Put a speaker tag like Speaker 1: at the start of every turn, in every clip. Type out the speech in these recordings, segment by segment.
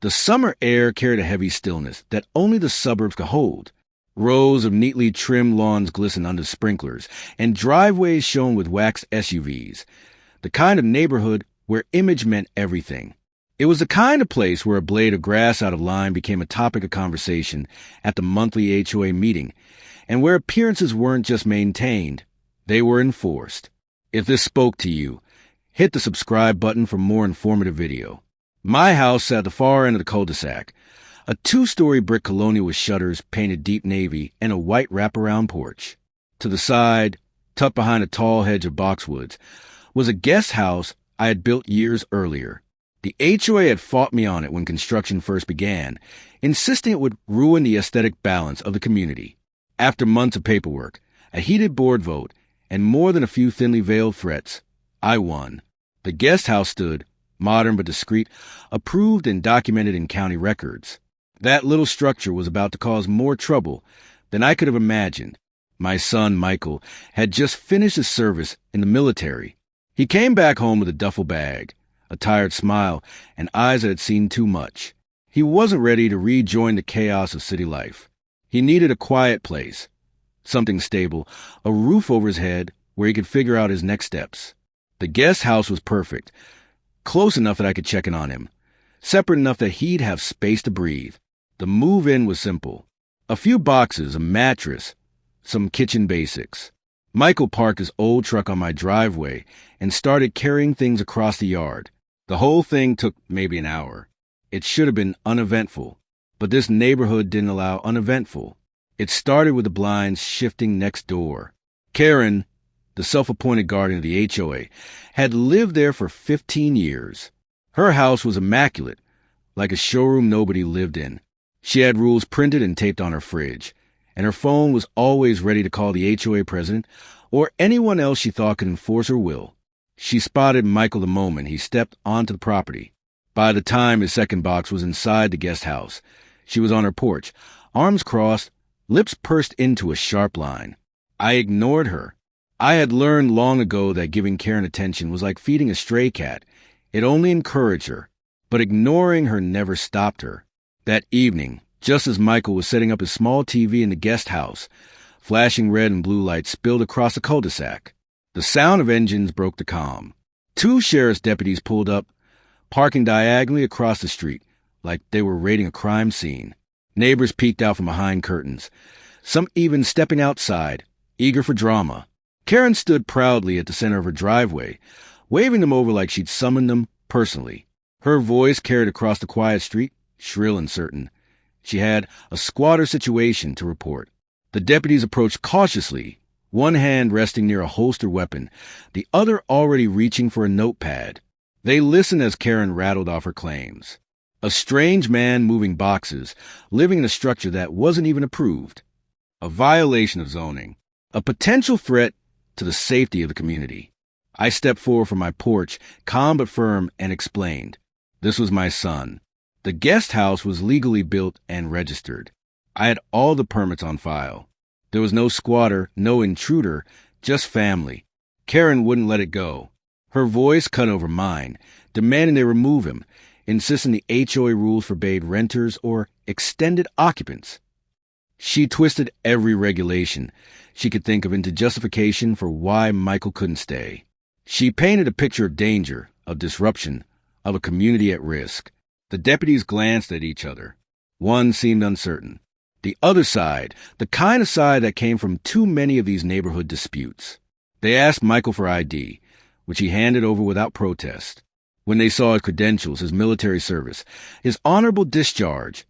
Speaker 1: The summer air carried a heavy stillness that only the suburbs could hold. Rows of neatly trimmed lawns glistened under sprinklers, and driveways shone with waxed SUVs. The kind of neighborhood where image meant everything. It was the kind of place where a blade of grass out of line became a topic of conversation at the monthly HOA meeting, and where appearances weren't just maintained, they were enforced. If this spoke to you, hit the subscribe button for more informative video. My house sat at the far end of the cul-de-sac, a 2-story brick colonial with shutters painted deep navy and a white wraparound porch. To the side, tucked behind a tall hedge of boxwoods, was a guest house I had built years earlier. The HOA had fought me on it when construction first began, insisting it would ruin the aesthetic balance of the community. After months of paperwork, a heated board vote, and more than a few thinly veiled threats, I won. The guest house stood, modern but discreet, approved and documented in county records. That little structure was about to cause more trouble than I could have imagined. My son, Michael, had just finished his service in the military. He came back home with a duffel bag, a tired smile, and eyes that had seen too much. He wasn't ready to rejoin the chaos of city life. He needed a quiet place, something stable, a roof over his head where he could figure out his next steps. The guest house was perfect, close enough that I could check in on him, separate enough that he'd have space to breathe. The move-in was simple. A few boxes, a mattress, some kitchen basics. Michael parked his old truck on my driveway and started carrying things across the yard. The whole thing took maybe an hour. It should have been uneventful, but this neighborhood didn't allow uneventful. It started with the blinds shifting next door. Karen, the self-appointed guardian of the HOA, had lived there for 15 years. Her house was immaculate, like a showroom nobody lived in. She had rules printed and taped on her fridge, and her phone was always ready to call the HOA president or anyone else she thought could enforce her will. She spotted Michael the moment he stepped onto the property. By the time his second box was inside the guest house, she was on her porch, arms crossed, lips pursed into a sharp line. I ignored her. I had learned long ago that giving Karen attention was like feeding a stray cat. It only encouraged her, but ignoring her never stopped her. That evening, just as Michael was setting up his small TV in the guest house, flashing red and blue lights spilled across the cul-de-sac. The sound of engines broke the calm. 2 sheriff's deputies pulled up, parking diagonally across the street, like they were raiding a crime scene. Neighbors peeked out from behind curtains, some even stepping outside, eager for drama. Karen stood proudly at the center of her driveway, waving them over like she'd summoned them personally. Her voice carried across the quiet street, shrill and certain. She had a squatter situation to report. The deputies approached cautiously, one hand resting near a holstered weapon, the other already reaching for a notepad. They listened as Karen rattled off her claims. A strange man moving boxes, living in a structure that wasn't even approved. A violation of zoning. A potential threat to the safety of the community. I stepped forward from my porch, calm but firm, and explained. This was my son. The guest house was legally built and registered. I had all the permits on file. There was no squatter, no intruder, just family. Karen wouldn't let it go. Her voice cut over mine, demanding they remove him, insisting the HOA rules forbade renters or extended occupants. She twisted every regulation she could think of into justification for why Michael couldn't stay. She painted a picture of danger, of disruption, of a community at risk. The deputies glanced at each other. One seemed uncertain. The other side, the kind of side that came from too many of these neighborhood disputes. They asked Michael for ID, which he handed over without protest. When they saw his credentials, his military service, his honorable discharge,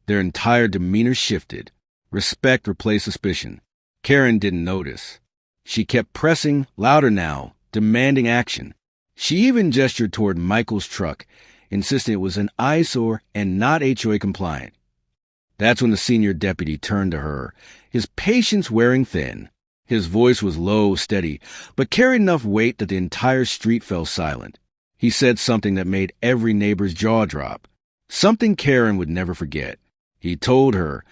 Speaker 1: their entire demeanor shifted. Respect replaced suspicion. Karen didn't notice. She kept pressing, louder now, demanding action. She even gestured toward Michael's truck, insisting it was an eyesore and not HOA compliant. That's when the senior deputy turned to her, his patience wearing thin. His voice was low, steady, but carried enough weight that the entire street fell silent. He said something that made every neighbor's jaw drop, something Karen would never forget. He told her,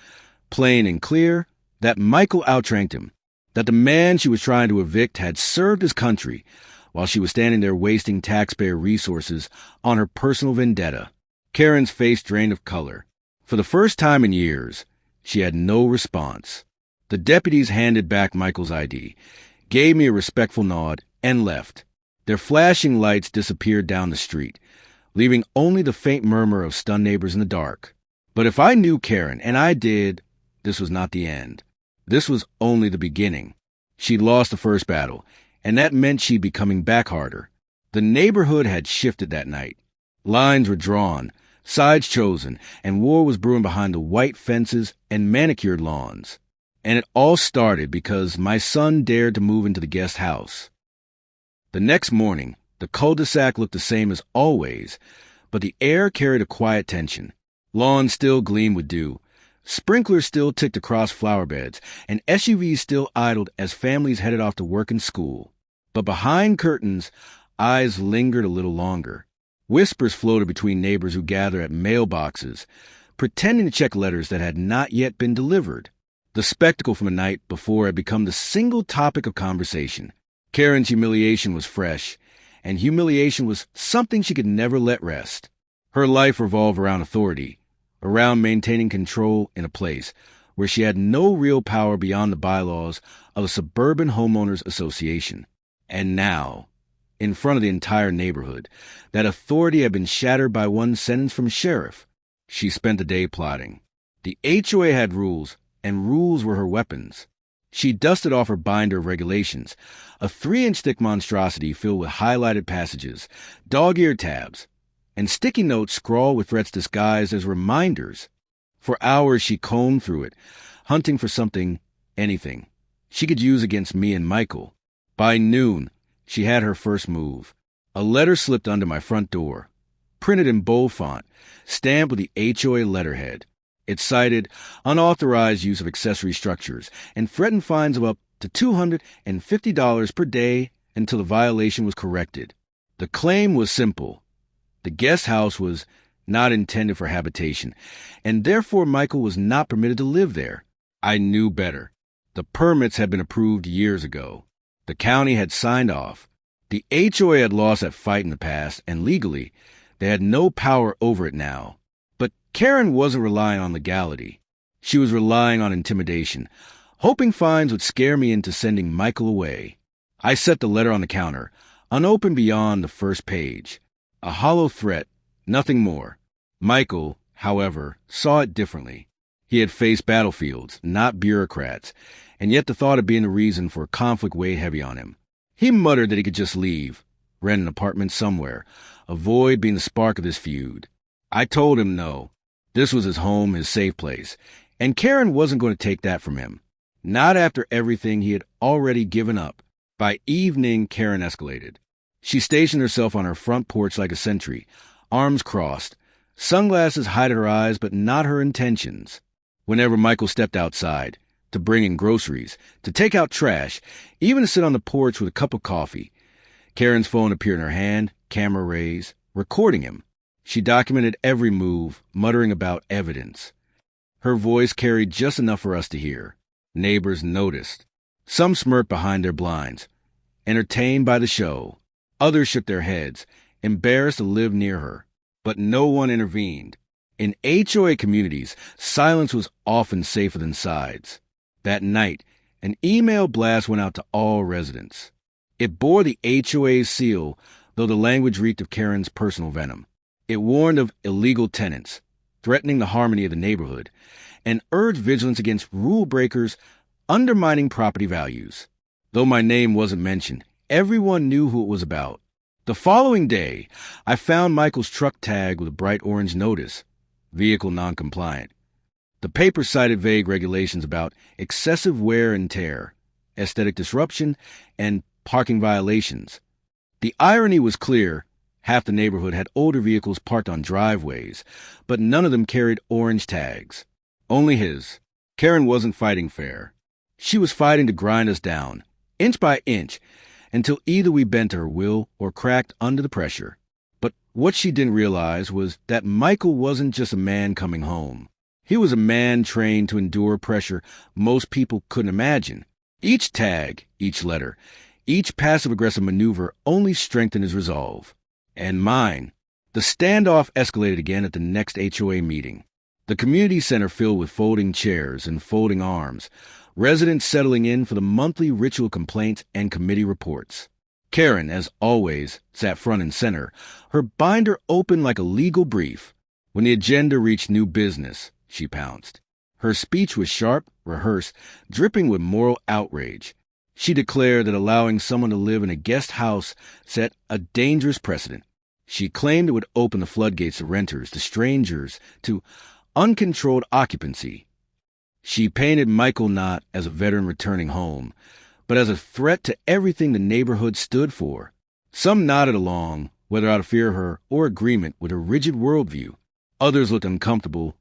Speaker 1: plain and clear, that Michael outranked him, that the man she was trying to evict had served his country, while she was standing there wasting taxpayer resources on her personal vendetta. Karen's face drained of color. For the first time in years, she had no response. The deputies handed back Michael's ID, gave me a respectful nod, and left. Their flashing lights disappeared down the street, leaving only the faint murmur of stunned neighbors in the dark. But if I knew Karen, and I did, this was not the end. This was only the beginning. She'd lost the first battle, and that meant she'd be coming back harder. The neighborhood had shifted that night. Lines were drawn, sides chosen, and war was brewing behind the white fences and manicured lawns. And it all started because my son dared to move into the guest house. The next morning, the cul-de-sac looked the same as always, but the air carried a quiet tension. Lawns still gleamed with dew. Sprinklers still ticked across flower beds, and SUVs still idled as families headed off to work and school. But behind curtains, eyes lingered a little longer. Whispers floated between neighbors who gathered at mailboxes, pretending to check letters that had not yet been delivered. The spectacle from the night before had become the single topic of conversation. Karen's humiliation was fresh, and humiliation was something she could never let rest. Her life revolved around authority, around maintaining control in a place where she had no real power beyond the bylaws of a suburban homeowners association. And now, in front of the entire neighborhood, that authority had been shattered by one sentence from sheriff. She spent the day plotting. The HOA had rules, and rules were her weapons. She dusted off her binder of regulations, a 3-inch thick monstrosity filled with highlighted passages, dog-eared tabs, and sticky notes scrawled with threats disguised as reminders. For hours she combed through it, hunting for something, anything, she could use against me and Michael. By noon, she had her first move. A letter slipped under my front door, printed in bold font, stamped with the HOA letterhead. It cited unauthorized use of accessory structures and threatened fines of up to $250 per day until the violation was corrected. The claim was simple. The guest house was not intended for habitation, and therefore Michael was not permitted to live there. I knew better. The permits had been approved years ago. The county had signed off. The HOA had lost that fight in the past, and legally, they had no power over it now. But Karen wasn't relying on legality. She was relying on intimidation, hoping fines would scare me into sending Michael away. I set the letter on the counter, unopened beyond the first page. A hollow threat, nothing more. Michael, however, saw it differently. He had faced battlefields, not bureaucrats, and yet the thought of being the reason for conflict weighed heavy on him. He muttered that he could just leave, rent an apartment somewhere, avoid being the spark of this feud. I told him no. This was his home, his safe place, and Karen wasn't going to take that from him. Not after everything he had already given up. By evening, Karen escalated. She stationed herself on her front porch like a sentry, arms crossed, sunglasses hiding her eyes but not her intentions. Whenever Michael stepped outside, to bring in groceries, to take out trash, even to sit on the porch with a cup of coffee, Karen's phone appeared in her hand, camera raised, recording him. She documented every move, muttering about evidence. Her voice carried just enough for us to hear. Neighbors noticed. Some smirked behind their blinds, entertained by the show. Others shook their heads, embarrassed to live near her. But no one intervened. In HOA communities, silence was often safer than sides. That night, an email blast went out to all residents. It bore the HOA's seal, though the language reeked of Karen's personal venom. It warned of illegal tenants, threatening the harmony of the neighborhood, and urged vigilance against rule breakers undermining property values. Though my name wasn't mentioned, everyone knew who it was about. The following day, I found Michael's truck tagged with a bright orange notice, vehicle non-compliant. The paper cited vague regulations about excessive wear and tear, aesthetic disruption, and parking violations. The irony was clear. Half the neighborhood had older vehicles parked on driveways, but none of them carried orange tags. Only his. Karen wasn't fighting fair. She was fighting to grind us down, inch by inch, until either we bent to her will or cracked under the pressure. But what she didn't realize was that Michael wasn't just a man coming home. He was a man trained to endure pressure most people couldn't imagine. Each tag, each letter, each passive-aggressive maneuver only strengthened his resolve. And mine. The standoff escalated again at the next HOA meeting. The community center filled with folding chairs and folding arms, residents settling in for the monthly ritual complaints and committee reports. Karen, as always, sat front and center, her binder open like a legal brief. When the agenda reached new business, she pounced. Her speech was sharp, rehearsed, dripping with moral outrage. She declared that allowing someone to live in a guest house set a dangerous precedent. She claimed it would open the floodgates to renters, to strangers, to uncontrolled occupancy. She painted Michael not as a veteran returning home, but as a threat to everything the neighborhood stood for. Some nodded along, whether out of fear of her or agreement with her rigid worldview. Others looked uncomfortable,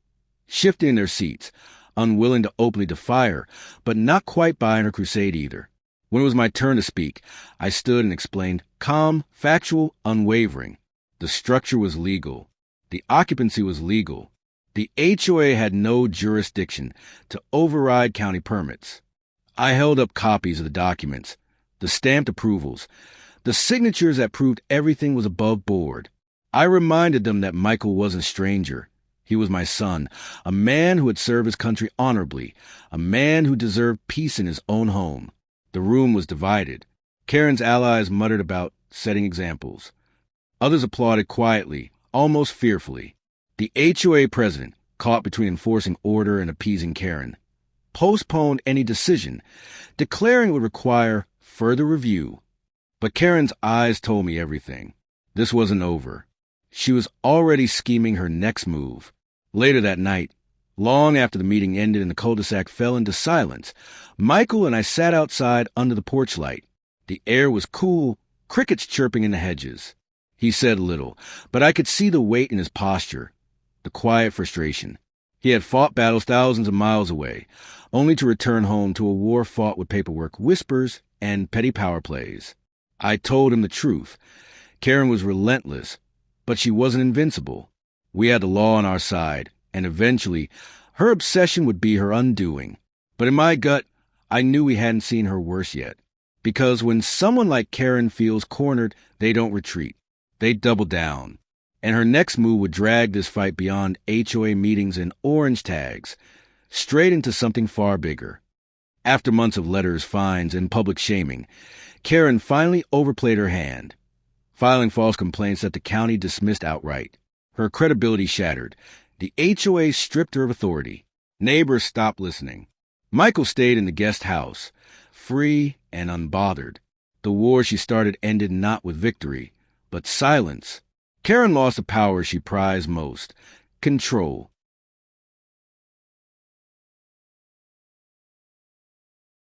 Speaker 1: shifting in their seats, unwilling to openly defy her, but not quite buying her crusade either. When it was my turn to speak, I stood and explained, calm, factual, unwavering. The structure was legal. The occupancy was legal. The HOA had no jurisdiction to override county permits. I held up copies of the documents, the stamped approvals, the signatures that proved everything was above board. I reminded them that Michael wasn't a stranger. He was my son, a man who had served his country honorably, a man who deserved peace in his own home. The room was divided. Karen's allies muttered about setting examples. Others applauded quietly, almost fearfully. The HOA president, caught between enforcing order and appeasing Karen, postponed any decision, declaring it would require further review. But Karen's eyes told me everything. This wasn't over. She was already scheming her next move. Later that night, long after the meeting ended and the cul-de-sac fell into silence, Michael and I sat outside under the porch light. The air was cool, crickets chirping in the hedges. He said little, but I could see the weight in his posture, the quiet frustration. He had fought battles thousands of miles away, only to return home to a war fought with paperwork, whispers, and petty power plays. I told him the truth. Karen was relentless, but she wasn't invincible. We had the law on our side, and eventually, her obsession would be her undoing. But in my gut, I knew we hadn't seen her worse yet. Because when someone like Karen feels cornered, they don't retreat. They double down. And her next move would drag this fight beyond HOA meetings and orange tags, straight into something far bigger. After months of letters, fines, and public shaming, Karen finally overplayed her hand, filing false complaints that the county dismissed outright. Her credibility shattered. The HOA stripped her of authority. Neighbors stopped listening. Michael stayed in the guest house, free and unbothered. The war she started ended not with victory, but silence. Karen lost the power she prized most, control.